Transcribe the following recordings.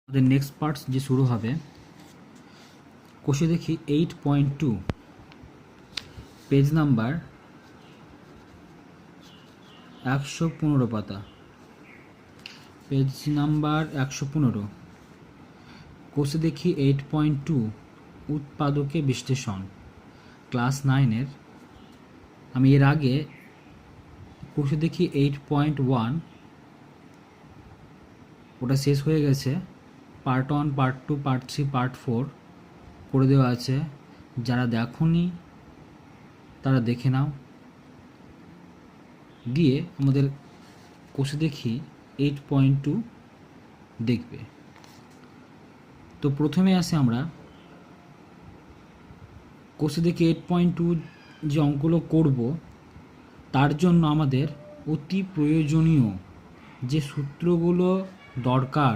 আমাদের next parts যে শুরু হবে, কোষে দেখি 8.2 পেজ নাম্বার 115 পাতা, পেজ নাম্বার 115। কোষে দেখি 8.2 উৎপাদকে বিশ্লেষণ, ক্লাস 9-এর। আমি এর আগে কোষে দেখি 8.1 ওটা শেষ হয়ে গেছে। পার্ট 1, পার্ট 2, পার্ট 3, পার্ট 4 করে দেওয়া আছে। যারা দেখোনি তারা দেখে নাও, দিয়ে আমাদের কোষে দেখি 8.2 দেখবে। তো প্রথমে আসে আমরা কোষে দেখি 8.2 যে অঙ্কগুলো করব, তার জন্য আমাদের অতি প্রয়োজনীয় যে সূত্রগুলো দরকার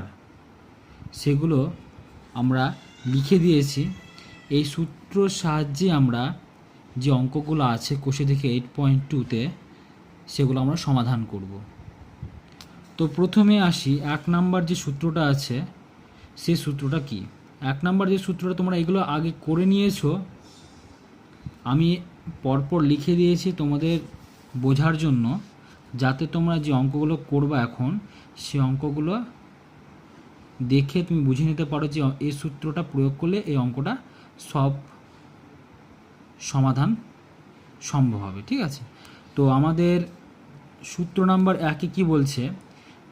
সেগুলো আমরা লিখে দিয়েছি। এই সূত্রর সাহায্যে আমরা যে অঙ্কগুলো আছে কোষে দেখি 8.2-তে সেগুলো আমরা সমাধান করব। তো প্রথমে আসি 1 নাম্বার যে সূত্রটা আছে সেই সূত্রটা কি। 1 নাম্বার যে সূত্রটা তোমরা এগুলো আগে করে নিয়েছো, আমি পরপর লিখে দিয়েছি তোমাদের বোঝার জন্য, যাতে তোমরা যে অঙ্কগুলো করবা এখন সেই অঙ্কগুলো দেখে তুমি বুঝে নিতে পারো যে এই সূত্রটা প্রয়োগ করলে এই অঙ্কটা সব সমাধান সম্ভব হবে। ঠিক আছে, তো আমাদের সূত্র নাম্বার 1-এ কী বলছে,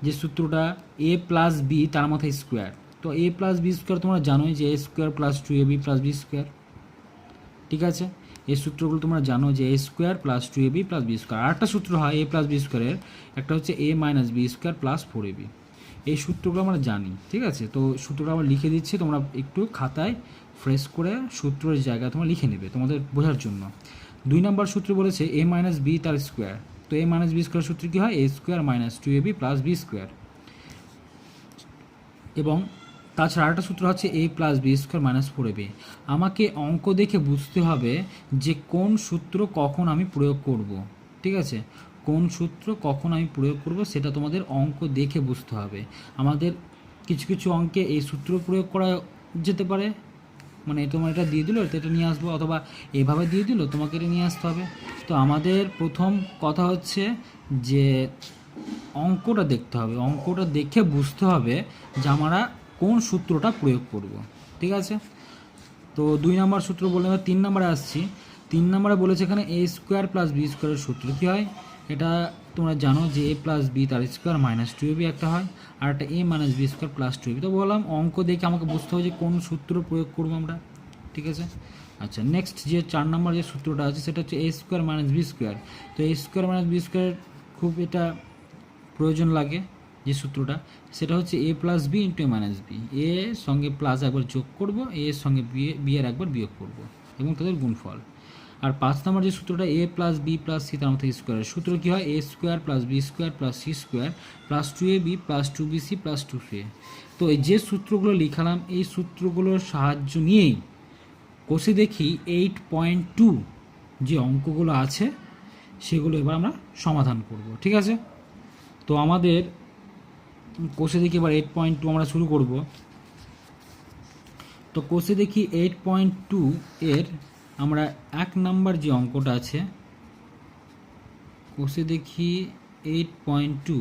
যে সূত্রটা a প্লাস বি তার মাথায় স্কোয়ার। তো a প্লাস বি স্কোয়ার তোমরা জানোই যে a square plus 2ab plus B square. ঠিক আছে, এই সূত্রগুলো তোমরা জানো যে a square plus 2ab plus B square. আরেকটা সূত্র হয় a প্লাস বি স্কোয়ারের, একটা হচ্ছে a minus B square plus 4ab। এই সূত্রগুলো আমরা জানি। ঠিক আছে, তো সূত্রটা আমরা লিখে দিচ্ছি, তোমরা একটু খাতায় ফ্রেশ করে সূত্রের জায়গায় তোমরা লিখে নেবে তোমাদের বোঝার জন্য। 2 নম্বর সূত্র বলেছে a মাইনাস বি তার স্কোয়ার। তো a মাইনাস বি স্কোয়ার সূত্র কী হয়, a square minus 2ab plus B square. এবং তাছাড়া আরেকটা সূত্র হচ্ছে a plus B square minus 4ab। আমাকে অঙ্ক দেখে বুঝতে হবে যে কোন সূত্র কখন আমি প্রয়োগ করব। ঠিক আছে, কোন সূত্র কখন আমি প্রয়োগ করব সেটা তোমাদের অঙ্ক দেখে বুঝতে হবে। আমাদের কিছু কিছু অঙ্কে এই সূত্র প্রয়োগ করা যেতে পারে, মানে তোমার এটা দিয়ে দিল এটা নিয়ে আসবো, অথবা এভাবে দিয়ে দিল তোমাকে এটা নিয়ে আসতে হবে। তো আমাদের প্রথম কথা হচ্ছে যে অঙ্কটা দেখতে হবে, অঙ্কটা দেখে বুঝতে হবে যে আমরা কোন সূত্রটা প্রয়োগ করব। ঠিক আছে, তো 2 নম্বর সূত্র বলে 3 নম্বরে আসছি। 3 নম্বরে বলেছে এখানে a স্কোয়ার প্লাস বি স্কোয়ারের সূত্র কী হয়, এটা তোমরা জানো যে a প্লাস বি তার স্কোয়ার মাইনাস 2ab একটা হয়, আর একটা a minus B square plus 2ab। তো বললাম অঙ্ক দেখে আমাকে বুঝতে হবে যে কোন সূত্র প্রয়োগ করবো আমরা। ঠিক আছে, আচ্ছা নেক্সট যে 4 নম্বর যে সূত্রটা আছে সেটা হচ্ছে a square minus B square. তো a square minus B square খুব এটা প্রয়োজন লাগে যে সূত্রটা, সেটা হচ্ছে a plus B into A minus B. এ সঙ্গে প্লাস একবার যোগ করব, এ এর সঙ্গে বি এর একবার বিয়োগ করব, এবং তাদের গুণফল। আর 5 নম্বর যে সূত্রটা a plus B plus C তার মধ্যে স্কোয়ারের সূত্র কী হয়, a square plus B square plus C square plus 2ab plus 2bc plus 2ca। তো এই যে সূত্রগুলো লিখালাম এই সূত্রগুলোর সাহায্য নিয়েই কোষে দেখি 8.2 যে অঙ্কগুলো আছে সেগুলো এবার আমরা সমাধান করব। ঠিক আছে, তো আমাদের কোষে দেখি এবার 8.2 আমরা শুরু করব। তো কোষে দেখি 8.2 এর আমরা 1 নাম্বার যে অঙ্কটা আছে, কোষে দেখি 8.2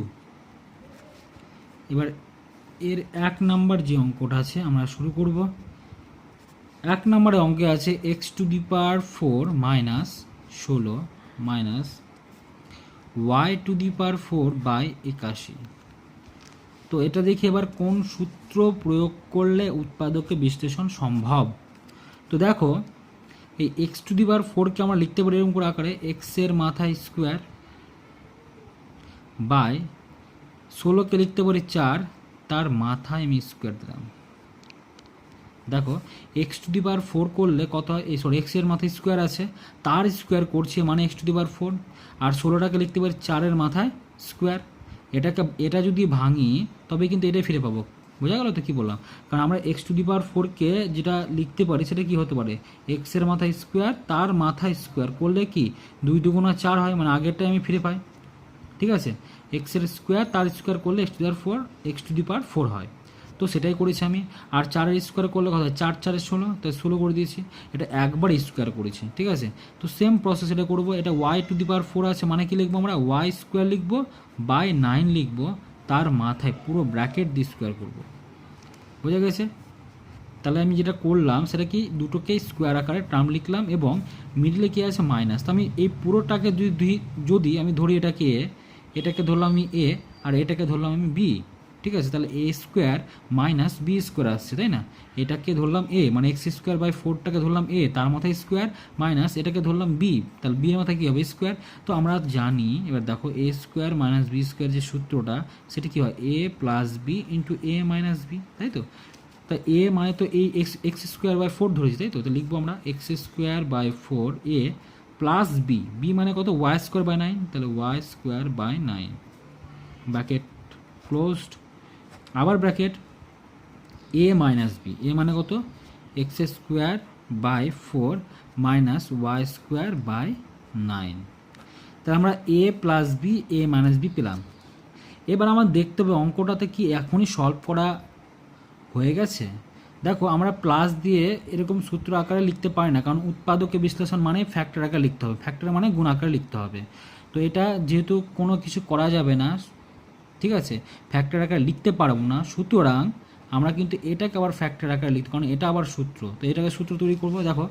এবার এর 1 নাম্বার যে অঙ্কটা আছে আমরা শুরু করব। 1 নম্বরে অঙ্কে আছে x to the power 4 minus 16 minus y to the power 4 by 81। তো এটা দেখি এবার কোন সূত্র প্রয়োগ করলে উৎপাদকে বিশ্লেষণ সম্ভব। তো দেখো এই x টু দি পাওয়ার 4কে আমরা লিখতে পারি এরকম করে আকারে, x এর মাথায় স্কোয়ার বাই 16কে লিখতে পারি 4, তার মাথায় আমি স্কোয়ার দিলাম। দেখো x টু দি পাওয়ার 4 করলে কত হয়, এই সরি x এর মাথায় স্কোয়ার আছে তার স্কোয়ার করছে মানে x টু দি পাওয়ার 4, আর 16টাকে লিখতে পারি 4-এর মাথায় স্কোয়ার। এটা যদি ভাঙি তবে কিন্তু এটাই ফিরে পাবো। বোঝা গেল তো কী বললাম, কারণ আমরা x টু দি পাওয়ার 4কে যেটা লিখতে পারি সেটা কি হতে পারে, x এর মাথায় স্কোয়ার তার মাথায় স্কোয়ার করলে কি 2 2 4 হয়, মানে আগেরটাই আমি ফিরে পাই। ঠিক আছে, x এর স্কোয়ার তার স্কোয়ার করলে x টু দি পাওয়ার 4 হয়। তো সেটাই করেছি আমি। আর 4 স্কোয়ার করলে কত হয়, 4 4 16, তাই 16 করে দিয়েছি। এটা একবার স্কোয়ার করেছি, ঠিক আছে। তো সেম প্রসেস এটা করবো। এটা y⁴ আছে, মানে কি লিখবো আমরা, y স্কোয়ার লিখবো বাই 9 লিখবো, তার মাথায় পুরো ব্র্যাকেট দিয়ে স্কোয়ার করবো। বোঝা গেছে? তাহলে আমি যেটা করলাম সেটা কি, দুটোকেই স্কোয়ার আকারে টার্ম লিখলাম এবং মিডলে কি আছে মাইনাস। তো আমি এই পুরোটাকে যদি আমি ধরি এটাকে ধরলাম আমি এ, আর এটাকে ধরলাম আমি বি, ঠিক আছে। তাহলে A square minus B square আসছে, তাই না। এটাকে ধরলাম এ, মানে x²/4টাকে ধরলাম এ, তার মাথায় স্কোয়ার, মাইনাস এটাকে ধরলাম বি, তাহলে বি এর মাথায় কী হবে, স্কোয়ার। তো আমরা জানি, এবার দেখো a² - b² যে সূত্রটা, সেটা কী হয়, a + b × a - b, তাই তো। তা এ মানে তো এই x²/4 ধরেছি, তাই তো। তো লিখবো আমরা x²/4 a plus B, B মানে কত, y²/9, তাহলে y²/9 ব্র্যাকেট ক্লোজড। আবার ব্র্যাকেট a - b, a মানে কত, x²/4 - y²/9। তাহলে আমরা a + b a - b পেলাম। এবার আমার দেখতে হবে অঙ্কটাতে কি এখনই সলভ করা হয়ে গেছে। দেখো আমরা প্লাস দিয়ে এরকম সূত্র আকারে লিখতে পারি না, কারণ উৎপাদকে বিশ্লেষণ মানে ফ্যাক্টর আকারে লিখতে হবে, ফ্যাক্টর মানে গুণ আকারে লিখতে হবে। তো এটা যেহেতু কোনো কিছু করা যাবে না, ঠিক আছে, ফ্যাক্টর আকারে লিখতে পারবো না, সুতরাং আমরা কিন্তু এটাকে আবার ফ্যাক্টর আকারে লিখতে, কারণ এটা আবার সূত্র। তো এটাকে সূত্র তৈরি করবো। দেখো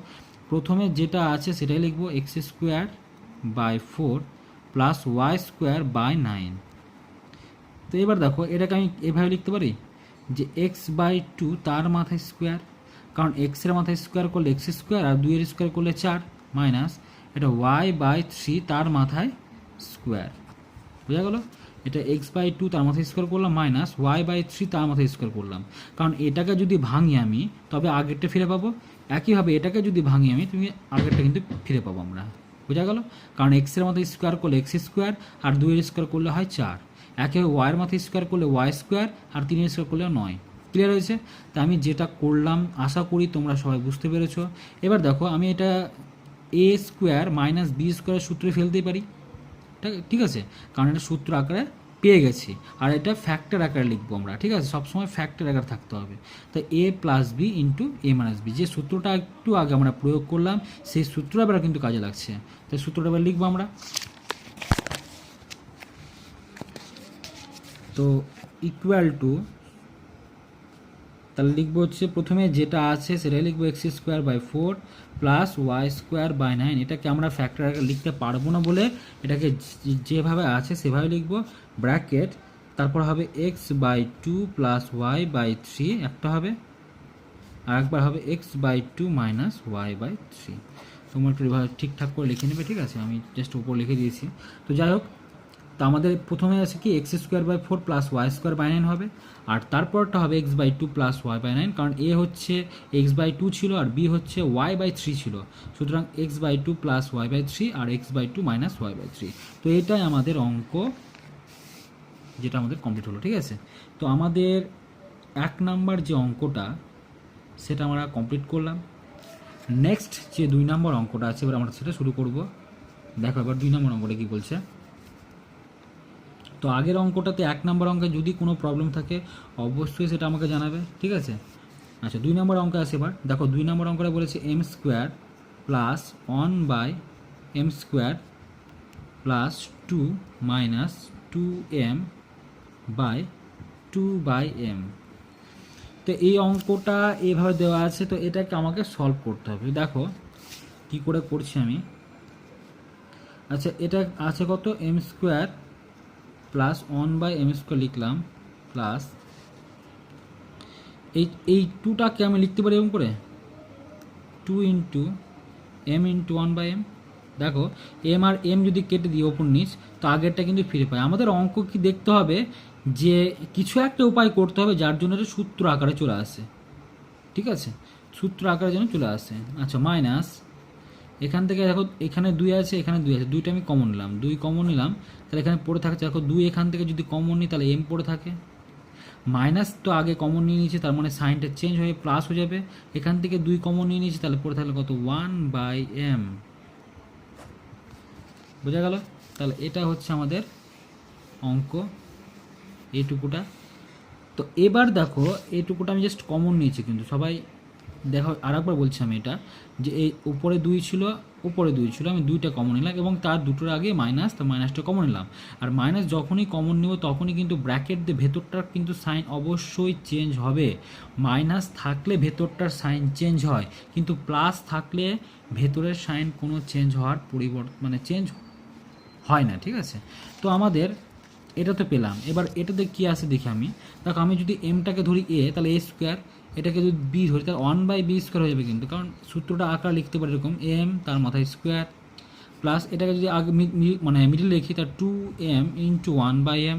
প্রথমে যেটা আছে সেটাই লিখবো, x²/4 + y²/9। তো এবার দেখো এটাকে আমি এভাবে লিখতে পারি যে x/2 তার মাথায় স্কোয়ার, কারণ এক্সের মাথায় স্কোয়ার করলে x² আর 2 এর স্কোয়ার করলে 4, মাইনাস এটা y/3 তার মাথায় স্কোয়ার। বোঝা গেল? এটা x/2 তার মাথায় স্কোয়ার করলাম, মাইনাস y/3 তার মাথায় স্কোয়ার করলাম। কারণ এটাকে যদি ভাঙি আমি, তবে আগেরটা ফিরে পাবো। একইভাবে এটাকে যদি ভাঙি আমি, তুমি আগেরটা কিন্তু ফিরে পাবো আমরা। বোঝা গেল? কারণ এক্সের মাথায় স্কোয়ার করলে x² আর 2 এর স্কোয়ার করলে হয় 4, একইভাবে ওয়াইয়ের মাথায় স্কোয়ার করলে y² আর 3 এর স্কোয়ার করলে 9। ক্লিয়ার হয়েছে? তা আমি যেটা করলাম আশা করি তোমরা সবাই বুঝতে পেরেছো। এবার দেখো আমি এটা a² - b² সূত্রে ফেলতেই পারি, ঠিক আছে, কারণ এটা সূত্র আকারে পেয়ে গেছি। আর এটা ফ্যাক্টর আকারে লিখবো আমরা, ঠিক আছে, সবসময় ফ্যাক্টর আকারে থাকতে হবে। তাই a + b × a - b, যে সূত্রটা একটু আগে আমরা প্রয়োগ করলাম সেই সূত্র এবার কিন্তু কাজে লাগছে। তাই সূত্রটা এবার লিখবো আমরা। তো ইকুয়াল টু, তাহলে লিখবো হচ্ছে প্রথমে যেটা আছে সেটাই লিখবো x²/4 + y²/9। এটাকে আমরা ফ্যাক্টর আকারে লিখতে পারবো না বলে এটাকে যেভাবে আছে সেভাবে লিখবো, ব্র্যাকেট, তারপর হবে x/2 + y/3 একটা হবে, আর একবার হবে x/2 - y/3। তোমরা একটু ঠিকঠাক করে লিখে নেবে, ঠিক আছে, আমি জাস্ট উপর লিখে দিয়েছি। তো যাই হোক, তো আমাদের প্রথমে আছে কি x²/4 + y²/9 হবে, আর তারপরটা হবে x/2 + y/9, কারণ a হচ্ছে x/2 ছিল আর b হচ্ছে y/3 ছিল, সুতরাং x/2 + y/3 আর x/2 - y/3। তো এটাই আমাদের অঙ্ক, যেটা আমাদের কমপ্লিট হলো, ঠিক আছে। তো আমাদের 1 নাম্বার যে অঙ্কটা সেটা আমরা কমপ্লিট করলাম। নেক্সট যে 2 নম্বর অঙ্কটা আছে এবার আমরা সেটা শুরু করব। দেখো এবার 2 নম্বর অঙ্কটা কী বলছে। তো আগের অঙ্কটাতে 1 নম্বর অঙ্কে যদি কোনো প্রবলেম থাকে অবশ্যই সেটা আমাকে জানাবে, ঠিক আছে। আচ্ছা 2 নম্বর অঙ্ক আছে এবার। দেখো 2 নম্বর অঙ্কটা বলেছে m² + 1/m² + 2 - 2m/2/m। তো এই অঙ্কটা এইভাবে দেওয়া আছে, তো এটাকে আমাকে সলভ করতে হবে। দেখো কি করে করছি আমি। আচ্ছা এটা আছে কত, m² + 1/m² লিখলাম, প্লাস এই 2টাকে আমি লিখতে পারি এরকম করে 2 × m × 1/m। দেখো m আর m যদি কেটে দিই ওপর নিচ, তো আগেরটা কিন্তু ফিরে পাই। আমাদের অঙ্ক কি দেখতে হবে যে কিছু একটা উপায় করতে হবে যার জন্য এটা সূত্র আকারে চলে আসে, ঠিক আছে, সূত্র আকারে যেন চলে আসে। আচ্ছা মাইনাস এখান থেকে দেখো এখানে 2 আছে, এখানে 2 আছে, 2টা আমি কমন নিলাম, 2 কমন নিলাম, তাহলে এখানে পড়ে থাকছে, দেখো 2 এখান থেকে যদি কমন নিই তাহলে m পড়ে থাকে, মাইনাস তো আগে কমন নিয়ে নিয়েছি তার মানে সাইনটা চেঞ্জ হয়ে প্লাস হয়ে যাবে, এখান থেকে 2 কমন নিয়ে নিয়েছি তাহলে পড়ে থাকলে কত 1/m। বোঝা গেল? তাহলে এটা হচ্ছে আমাদের অঙ্ক এইটুকুটা। তো এবার দেখো এইটুকুটা আমি জাস্ট কমন নিয়েছি, কিন্তু সবাই দেখো আরেকবার বলছি আমি এটা, যে এই উপরে 2 ছিল, উপরে 2 ছিল, আমি 2টা কমন নিলাম এবং তার দুটোর আগে মাইনাস, তো মাইনাসটা কমন নিলাম। আর মাইনাস যখনই কমন নেব তখনই কিন্তু ব্র্যাকেট দিয়ে ভেতরটার কিন্তু সাইন অবশ্যই চেঞ্জ হবে। মাইনাস থাকলে ভেতরটার সাইন চেঞ্জ হয়, কিন্তু প্লাস থাকলে ভেতরের সাইন কোনো চেঞ্জ হওয়ার মানে চেঞ্জ হয় না, ঠিক আছে। তো আমাদের এটা তো পেলাম, এবার এটাতে কী আছে দেখি আমি। দেখো আমি যদি এমটাকে ধরি এ, তাহলে এ স্কোয়ার, এটাকে যদি বি ধরি তাহলে 1/b² হয়ে যাবে, কিন্তু কারণ সূত্রটা আকার লিখতে পারি এরকম, এম তার মাথায় স্কোয়ার, প্লাস এটাকে যদি আগে মানে মিডিল লিখি তার 2m ইন্টু 1/m,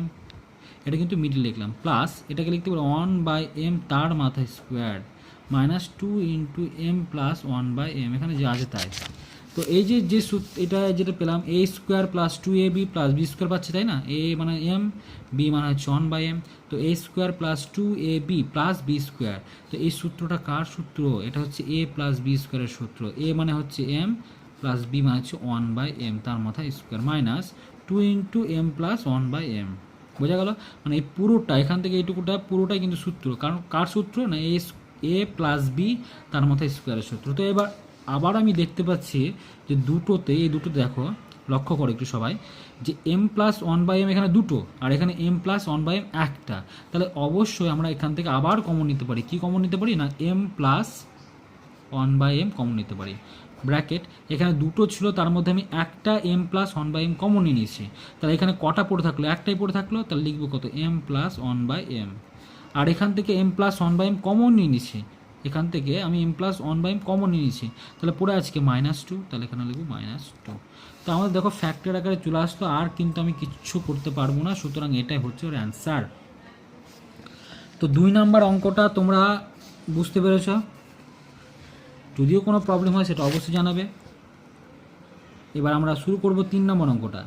এটা কিন্তু মিডিল লিখলাম, প্লাস এটাকে লিখতে পারি 1/m তার মাথায় square, minus 2 into M plus 1/m, এখানে যা আছে তাই। তো এই যে যে এটা যেটা পেলাম, a square plus 2ab plus b square পাচ্ছে, তাই না? a মানে m, b মানে হচ্ছে 1/m, তো a square plus 2ab plus b square. তো এই সূত্রটা কার সূত্র? এটা হচ্ছে a প্লাস b স্কোয়ারের সূত্র। a মানে হচ্ছে m প্লাস b মানে হচ্ছে 1/m তার মাথায় square, minus 2 into M plus 1/m। বোঝা গেল? মানে এই পুরোটা এখান থেকে এইটুকুটা পুরোটাই কিন্তু সূত্র, কারণ কার সূত্র না, a প্লাস b তার মাথায় স্কোয়ারের সূত্র। তো এবার আবার আমি দেখতে পাচ্ছি যে দুটোতে, এই দুটো দেখো, লক্ষ্য করো একটু সবাই, যে m প্লাস 1/m এখানে দুটো, আর এখানে m প্লাস 1/m একটা। তাহলে অবশ্যই আমরা এখান থেকে আবার কমন নিতে পারি। কি কমন নিতে পারি না, m প্লাস 1/m কমন নিতে পারি। ব্র্যাকেট এখানে দুটো ছিল, তার মধ্যে আমি একটা m প্লাস 1/m কমন নিয়ে নিয়েছি। তাহলে এখানে কটা পড়ে থাকলো? একটাই পড়ে থাকলো, তাহলে লিখবো কত, m প্লাস 1/m। আর এখান থেকে m প্লাস 1/m কমন নিয়ে নিয়েছি, এখান থেকে আমি m প্লাস 1/m কমন নিয়ে নিয়েছি, তাহলে পড়ে আজকে -2, তাহলে এখানে লিখবো -2। তো আমাদের দেখো ফ্যাক্টর আকারে চলে আসতো, আর কিন্তু আমি কিচ্ছু করতে পারবো না, সুতরাং এটাই হচ্ছে ওর অ্যান্সার। তো 2 নাম্বার অঙ্কটা তোমরা বুঝতে পেরেছ? যদিও কোনো প্রবলেম হয় সেটা অবশ্যই জানাবে। এবার আমরা শুরু করব 3 নম্বর অঙ্কটা।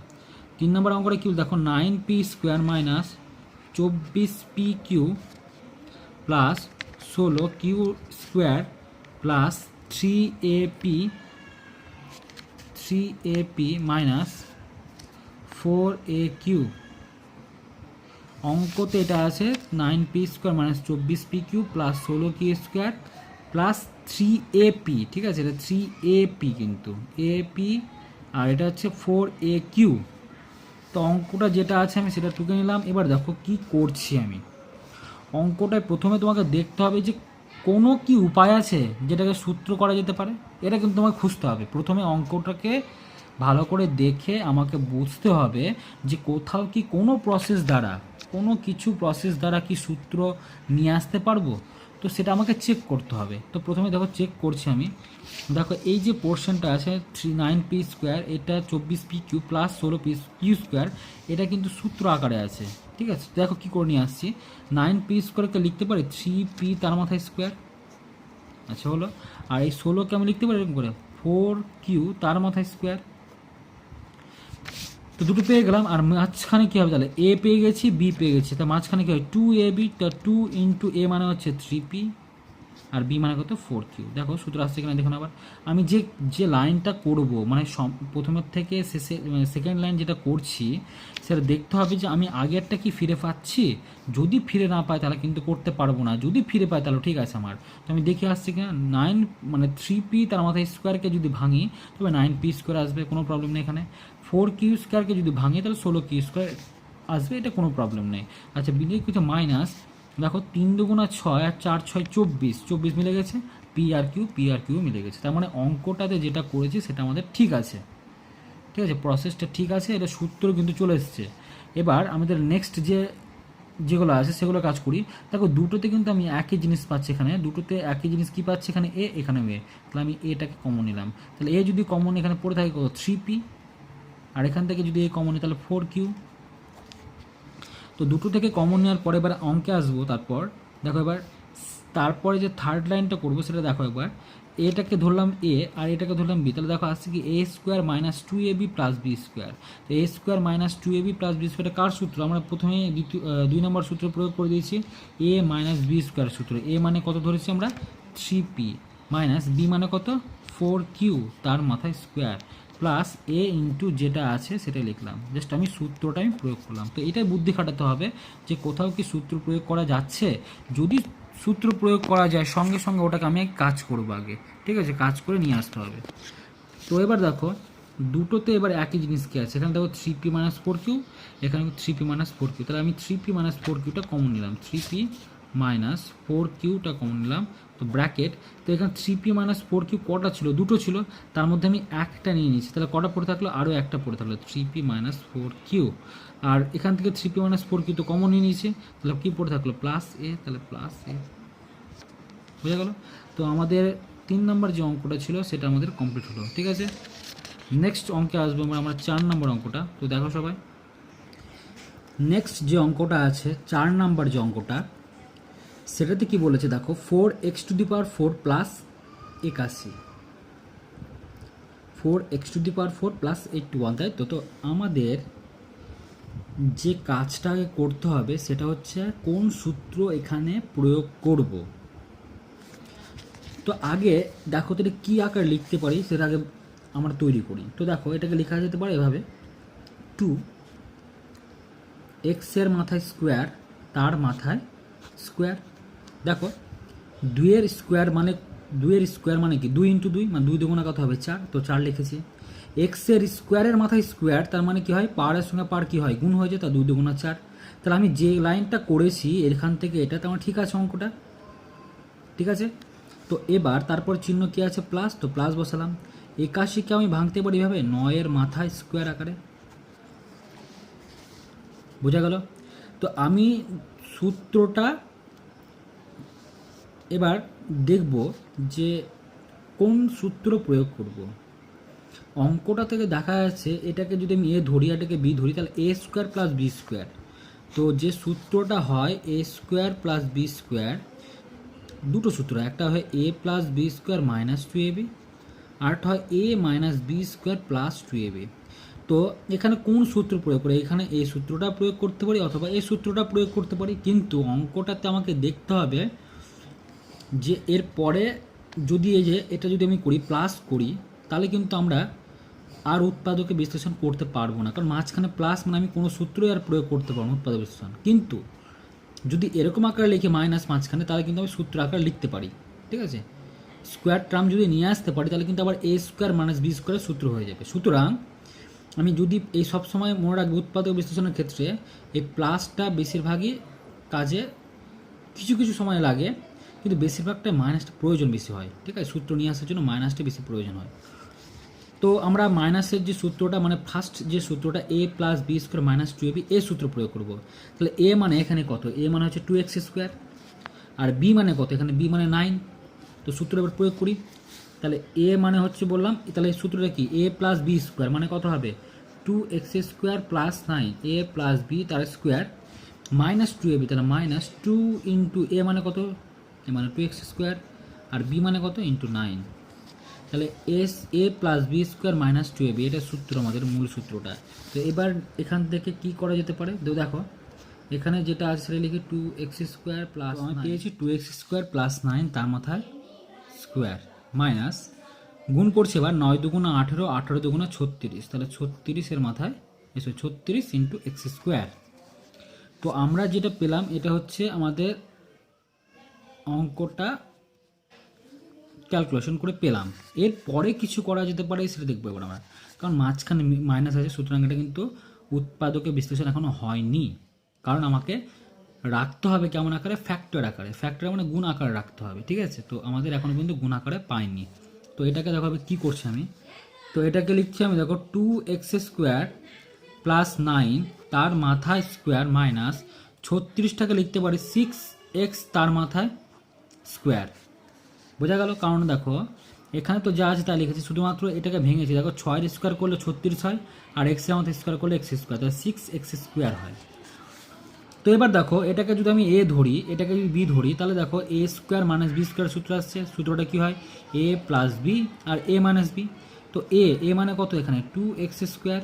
3 নম্বর অঙ্কটা কি দেখো, 9p² minus 24pq plus 16q² plus 3ap minus 4aq। অঙ্কতে এটা আছে 9p² minus 24pq plus 16q² plus 3ap, ঠিক আছে, এটা 3ap কিন্তু ap, আর এটা হচ্ছে 4aq। তো অঙ্কটা যেটা আছে আমি সেটা টুকে নিলাম। এবার দেখো কি করছি আমি। অঙ্কটায় প্রথমে তোমাকে দেখতে হবে যে কোনো কি উপায় আছে যেটাকে সূত্র করা যেতে পারে, এটা কিন্তু তোমাকে খুঁজতে হবে। প্রথমে অঙ্কটাকে ভালো করে দেখে আমাকে বুঝতে হবে যে কোথাও কি কোনো প্রসেস দ্বারা, কোনো কিছু প্রসেস দ্বারা কি সূত্র নিয়ে আসতে পারবো, তো সেটা আমাকে চেক করতে হবে। তো প্রথমে দেখো চেক করছি আমি। দেখো এই যে পোর্শনটা আছে 9p², এটা 24pq প্লাস 16pq², এটা কিন্তু সূত্র আকারে আছে, ঠিক আছে। দেখো কি করে নিয়ে আসছি, 9p² লিখতে পারি 3p তার মাথায় স্কোয়ার, আচ্ছা হলো। আর এই 16কে আমি লিখতে পারি এরকম করে 4q তার মাথায় স্কোয়ার। তো দুটো পেয়ে গেলাম, আর মাঝখানে কী হবে তাহলে, এ পেয়ে গেছি, বি পেয়ে গেছি, তা মাঝখানে কী হয় 2ab, তা 2 ইন্টু এ মানে হচ্ছে 3p, আর বি মানে কত 4q। দেখো সূত্র আসছে এখানে, দেখুন আবার আমি যে লাইনটা করব, মানে প্রথমের থেকে শেষে সেকেন্ড লাইন যেটা করছি সেটা দেখতে হবে যে আমি আগেরটা কি ফিরে পাচ্ছি। যদি ফিরে না পাই তাহলে কিন্তু করতে পারবো না, যদি ফিরে পাই তাহলে ঠিক আছে আমার। তো আমি দেখে আসছি কিনা, 9 মানে 3p তার মাথায় স্কোয়ারকে যদি ভাঙি তবে 9p² আসবে, কোনো প্রবলেম নেই এখানে। 4q² যদি ভাঙি তাহলে 16q² আসবে, এটা কোনো প্রবলেম নেই। আচ্ছা বিদিকে কিছু মাইনাস, দেখো 3 দুগুণা 6 আর 4 6 24 মিলে গেছে, পি আর কিউ মিলে গেছে। তার মানে অঙ্কটাতে যেটা করেছি সেটা আমাদের ঠিক আছে, ঠিক আছে, প্রসেসটা ঠিক আছে, এটা সূত্র কিন্তু চলে এসছে। এবার আমাদের নেক্সট যেগুলো আছে সেগুলো কাজ করি। দেখো দুটোতে কিন্তু আমি একই জিনিস পাচ্ছি, এখানে দুটোতে একই জিনিস কি পাচ্ছি, এখানে এ এখানে এ, তাহলে আমি এটাকে কমন নিলাম। তাহলে এ যদি কমন এখানে পড়ে থাকে কত 3p, আর এখান থেকে যদি এ কমন নিই তাহলে 4q। তো দুটো থেকে কমন নেওয়ার পরে এবার অঙ্কে আসবো। দেখো এবার তারপরে যে থার্ড লাইনটা করবো সেটা দেখো একবার, এটাকে ধরলাম এ আর এটাকে ধরলাম বি, তাহলে দেখো আসছে কি a² minus 2ab plus b²। তো a² minus 2ab plus b² কার সূত্র, আমরা প্রথমে 2 নম্বর সূত্র প্রয়োগ করে দিয়েছি, a মাইনাস b² সূত্র। a মানে কত ধরেছি আমরা 3p, মাইনাস b মানে কত 4q তার মাথায় স্কোয়ার, প্লাস এ ইন্টু যেটা আছে সেটা লিখলাম, জাস্ট আমি সূত্রটা আমি প্রয়োগ করলাম। তো এটাই বুদ্ধি খাটাতে হবে যে কোথাও কি সূত্র প্রয়োগ করা যাচ্ছে, যদি সূত্র প্রয়োগ করা যায় সঙ্গে সঙ্গে ওটাকে আমি কাজ করবো আগে, ঠিক আছে, কাজ করে নিয়ে আসতে হবে। তো এবার দেখো দুটোতে এবার একই জিনিস কি আছে, এখানে দেখো 3p মাইনাস 4q, এখানে 3p মাইনাস 4q, তাহলে আমি 3p মাইনাস 4qটা কমন নিলাম, 3p মাইনাস 4qটা কমন নিলাম, তো ব্র্যাকেট, তো এখানে 3p মাইনাস 4q কটা ছিল, দুটো ছিল, তার মধ্যে আমি একটা নিয়ে নিচ্ছি, তাহলে কটা পড়ে থাকলো, আরও একটা পড়ে থাকলো 3p মাইনাস 4q, আর এখান থেকে 3p মাইনাস 4q তো কমন নিয়ে নিয়েছি, তাহলে কী পড়ে থাকলো প্লাস এ, তাহলে প্লাস এ, বুঝা গেল। তো আমাদের 3 নম্বর যে অঙ্কটা ছিল সেটা আমাদের কমপ্লিট হলো, ঠিক আছে। নেক্সট অঙ্কে আসবো আমরা 4 নম্বর অঙ্কটা। তো দেখো সবাই, নেক্সট যে অঙ্কটা আছে 4 নম্বর যে অঙ্কটা, সেটাতে কি বলেছে দেখো, 4x⁴ প্লাস 81, 4x⁴ প্লাস 81, তাই তো। তো আমাদের যে কাজটাকে করতে হবে সেটা হচ্ছে কোন সূত্র এখানে প্রয়োগ করব। তো আগে দেখো তো এটা কী আকার লিখতে পারি সেটা আগে আমরা তৈরি করি। তো দেখো এটাকে লেখা যেতে পারে এভাবে, 2x এর মাথায় স্কোয়ার তার মাথায় স্কোয়ার। দেখো 2 স্কোয়ার মানে কি, 2 ইন্টু 2 মানে 2 দুগুণা কত হবে 4, তো 4 লিখেছি। এক্স এর স্কোয়ারের মাথায় স্কোয়ার, তার মানে কি হয়, পাওয়ারের সঙ্গে পাওয়ার কি হয়, গুণ হয়ে যায়, তা 2 দুগুণা 4। তাহলে আমি যে লাইনটা করেছি এখান থেকে এটা, তো আমার ঠিক আছে, অঙ্কটা ঠিক আছে। তো এবার তারপর চিহ্ন কি আছে, প্লাস, তো প্লাস বসালাম। 81কে আমি ভাঙতে পারি এভাবে, 9 এর মাথায় স্কোয়ার আকারে, বোঝা গেল। তো আমি সূত্রটা এবার দেখব যে কোন সূত্র প্রয়োগ করব। অঙ্কটা থেকে দেখা যাচ্ছে এটাকে যদি আমি এ ধরি, এটাকে বি ধরি, তাহলে A square plus B square. তো যে সূত্রটা হয় A square plus B square, দুটো সূত্র, একটা হয় A plus B square minus 2ab, আরেকটা হয় A minus B square plus 2ab। তো এখানে কোন সূত্র প্রয়োগ করে, এখানে এই সূত্রটা প্রয়োগ করতে পারি অথবা এই সূত্রটা প্রয়োগ করতে পারি, কিন্তু অঙ্কটাতে আমাকে দেখতে হবে যে এর পরে যদি এই যে এটা যদি আমি করি প্লাস করি, তাহলে কিন্তু আমরা আর উৎপাদকে বিশ্লেষণ করতে পারবো না, কারণ মাঝখানে প্লাস মানে আমি কোনো সূত্রই আর প্রয়োগ করতে পারবো না উৎপাদক বিশ্লেষণ। কিন্তু যদি এরকম আকারে লিখে মাইনাস মাঝখানে, তাহলে কিন্তু আমি সূত্র আকারে লিখতে পারি, ঠিক আছে। স্কোয়ার টার্ম যদি নিয়ে আসতে পারি তাহলে কিন্তু আবার এ স্কোয়ার মাইনাস বি স্কোয়ারের সূত্র হয়ে যাবে। সুতরাং আমি যদি এই সব সময় মনে রাখবো উৎপাদক বিশ্লেষণের ক্ষেত্রে এই প্লাসটা বেশিরভাগই কাজে কিছু কিছু সময় লাগে, কিন্তু বেশিরভাগটা মাইনাসটা প্রয়োজন বেশি হয়, ঠিক আছে, সূত্র নিয়ে আসার জন্য মাইনাসটা বেশি প্রয়োজন হয়। তো আমরা মাইনাসের যে সূত্রটা মানে ফার্স্ট যে সূত্রটা A plus B square minus 2ab, এ সূত্র প্রয়োগ করব। তাহলে এ মানে এখানে কত, এ মানে হচ্ছে 2x স্কোয়ার, আর বি মানে কত, এখানে বি মানে 9। তো সূত্র এবার প্রয়োগ করি, তাহলে এ মানে হচ্ছে বললাম, তাহলে এই সূত্রটা কি, এ প্লাস বি স্কোয়ার মানে কত হবে 2x স্কোয়ার প্লাস 9, এ প্লাস বি তার স্কোয়ার মাইনাস 2ab, তাহলে মাইনাস 2 ইন্টু এ মানে কত, এ মানে 2x স্কোয়ার, আর বি মানে কত ইন্টু 9, তাহলে A plus B square minus 2ab, এটা সূত্র আমাদের মূল সূত্রটা। তো এবার এখান থেকে কি করা যেতে পারে, দেখো এখানে যেটা আছে সেটা লিখে 2x স্কোয়ার প্লাস, আমি পেয়েছি 2x স্কোয়ার প্লাস 9 তার মাথায় স্কোয়ার মাইনাস, গুণ করছে এবার 9 দুগুণা 18, 18 দুগুণা 36, তাহলে 36 মাথায় 36 ইন্টু এক্স স্কোয়ার। তো আমরা যেটা পেলাম এটা হচ্ছে আমাদের অঙ্কটা ক্যালকুলেশন করে পেলাম। এরপরে কিছু করা যেতে পারে সেটা দেখবো এবার আমরা, কারণ মাঝখানে মাইনাস আছে, সুতরাং এটা কিন্তু উৎপাদকে বিশ্লেষণ এখনও হয়নি, কারণ আমাকে রাখতে হবে কেমন আকারে, ফ্যাক্টর আকারে, ফ্যাক্টর মানে গুণ আকারে রাখতে হবে, ঠিক আছে। তো আমাদের এখনও কিন্তু গুণ আকারে পাইনি। তো এটাকে দেখো কী করছি আমি, তো এটাকে লিখছি আমি দেখো 2x স্কোয়ার প্লাস 9 তার মাথায় স্কোয়ার মাইনাস 36টাকে লিখতে পারি 6x তার মাথায় স্কোয়ার, বোঝা গেল। কারণ দেখো এখানে তো যা আছে তা লিখেছি, শুধুমাত্র এটাকে ভেঙেছি, দেখো 6 স্কোয়ার করলে 36 হয়, আর এক্সের মাথায় স্কোয়ার করলে এক্স স্কোয়ার, তাহলে 6x স্কোয়ার হয়। তো এবার দেখো এটাকে যদি আমি এ ধরি, এটাকে যদি বি ধরি, তাহলে দেখো এ স্কোয়ার মাইনাস বি স্কোয়ার সূত্র আসছে, সূত্রটা কী হয় A plus B R A minus B. তো এ মানে কত, এখানে 2x স্কোয়ার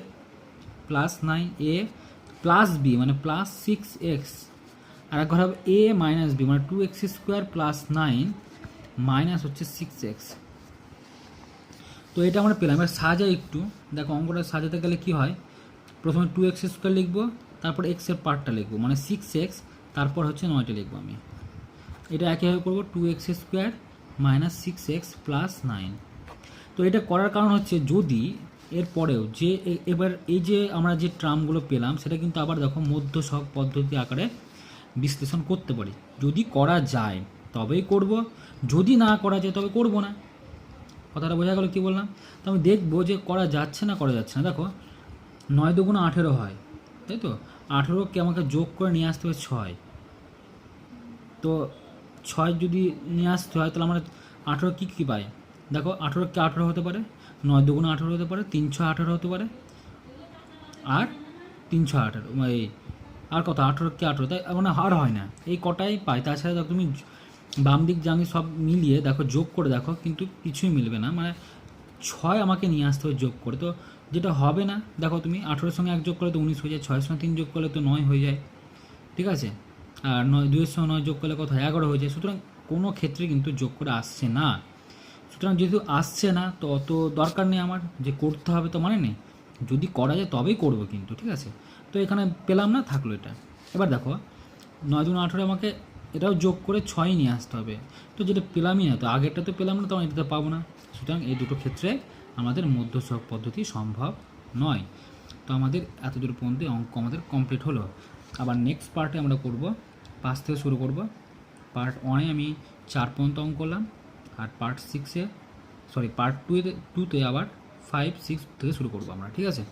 প্লাস 9, এ প্লাস বি মানে প্লাস 6x, আর একবার হবে এ মাইনাস বি মানে 2x স্কোয়ার প্লাস 9 মাইনাস হচ্ছে 6x। তো এটা আমরা পেলাম। এবার সাজাই একটু, দেখো অঙ্কটা সাজাতে গেলে কি হয়, প্রথমে 2x² লিখবো, তারপর এক্সের পার্টটা লিখবো, মানে 6x, তারপর হচ্ছে 9টা লিখবো আমি। এটা একইভাবে করবো, 2x² মাইনাস 6x প্লাস 9। তো এটা করার কারণ হচ্ছে যদি এর পরেও যে এবার এই যে আমরা যে ট্রামগুলো পেলাম সেটা কিন্তু আবার দেখো মধ্য সহগ পদ্ধতি আকারে বিশ্লেষণ করতে পারি। যদি করা যায় তবেই করব, যদি না করা যায় তবে করব না। কথাটা বোঝা গেল কী বললাম? তো আমি দেখবো যে করা যাচ্ছে না করা যাচ্ছে না। দেখো 9 দুগুণ 18 হয়, তাই তো? 18কে আমাকে যোগ করে নিয়ে আসতে হবে 6। তো 6 যদি নিয়ে আসতে হয় তাহলে আমরা 18 কী পাই? দেখো 18কে 18 হতে পারে, 9 দুগুণ 18 হতে পারে, 3 6 18 হতে পারে, আর 3 6 18 এই আর কত 18কে 18, তাই মানে আর হয় না, এই কটাই পাই। তাছাড়া দেখো তুমি বাম দিক জানি সব মিলিয়ে দেখো যোগ করে দেখো কিন্তু কিছুই মিলবে না, মানে 6 আমাকে নিয়ে আসতে হবে যোগ করে। তো যেটা হবে না, দেখো তুমি 18-এর সঙ্গে 1 যোগ করলে তো 19 হয়ে যায়, 6-এর সঙ্গে 3 যোগ করলে তো 9 হয়ে যায়, ঠিক আছে? আর 2-এর সঙ্গে 9 যোগ করলে কত হয়? 11 হয়ে যায়। সুতরাং কোনো ক্ষেত্রে কিন্তু যোগ করে আসছে না। সুতরাং যেহেতু আসছে না তো অত দরকার নেই আমার যে করতে হবে, তো মানে নেই, যদি করা যায় তবেই করবো কিন্তু, ঠিক আছে? তো এখানে পেলাম না, থাকলো এটা। এবার দেখো 9 দুগুণ 18, আমাকে এটাও যোগ করে 6 নিয়ে আসতে হবে। তো যেটা পেলামই না, তো আগেরটা তো পেলাম না, তখন এটাতে পাবো না। সুতরাং এই দুটো ক্ষেত্রে আমাদের মধ্য সহগ পদ্ধতি সম্ভব নয়। তো আমাদের এতদূর পর্যন্ত অঙ্ক আমাদের কমপ্লিট হলো। আবার নেক্সট পার্টে আমরা করব 5 থেকে শুরু করব। পার্ট 1-এ আমি 4 পর্যন্ত অঙ্ক করলাম, আর পার্ট 2-তে আবার 5 6 থেকে শুরু করবো আমরা, ঠিক আছে?